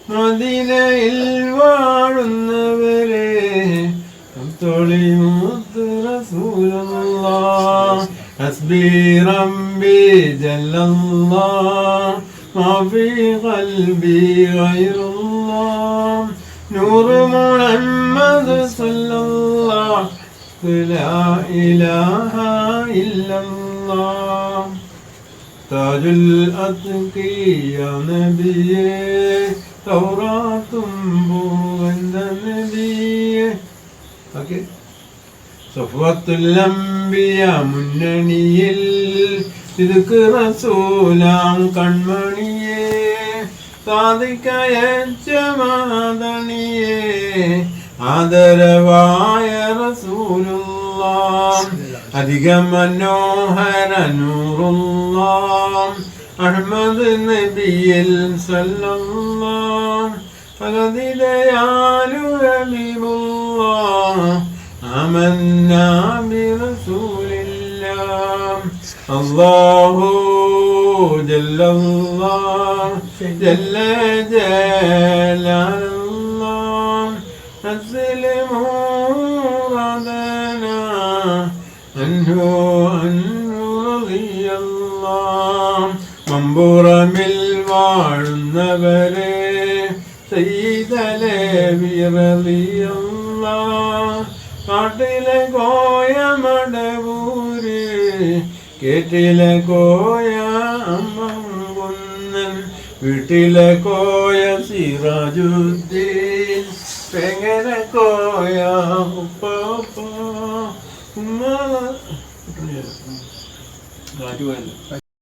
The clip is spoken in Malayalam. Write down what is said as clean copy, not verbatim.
മദീനയിൽ വാഴുന്നവരെ തൊളിമുത്ത് റസൂലുള്ളാഹ് ഹസ്ബി റബ്ബി ജല്ലല്ലാഹ് മാ ഫീ ഖൽബി ഗൈറുല്ലാഹ് നൂറ് മുഹമ്മദ് സല്ലല്ലാഹു ലാ ഇലാഹ ഇല്ലല്ലാഹ് താജുൽ അത്ഖിയ നബിയേ തൗറാത്തും പൂവന്ത നബിയേ. ഓക്കെ. സഫ്വത്തുൽ അംബിയ മുന്നണിയിൽ തിരുക്ക് റസൂലാം കൺമണിയേ സാദിക്കയച്ച മാതണിയേ ആദരവായ റസൂലുള്ളാഹ് അധിക മനോഹര നൂറുള്ളാഹ് അഹ്മദ് നബിയിൽ സല്ലല്ലാഹ് ഫലദിദയാലു ഹബീബുള്ളാഹ് ആമന്നാ ബിറസൂലില്ലാഹ് അല്ലാഹു ജല്ലല്ലാഹ് ജല്ല ജലാലുള്ളാഹ് അസ്ലിമു റദനാ അൻഹു റളിയല്ലാഹ് മമ്പുറമിൽ വാഴുന്നവരെ സയ്യിദലേ റളിയല്ലാഹ് കാട്ടിലെ കോയ മടവൂര് കേട്ടിലെ കോയ അമ്മങ്കുന്നൻ വീട്ടിലെ കോയ സിറാജുദ്ദീൻ പെങ്ങനെ കോയ ഉപ്പ ഉമ്മ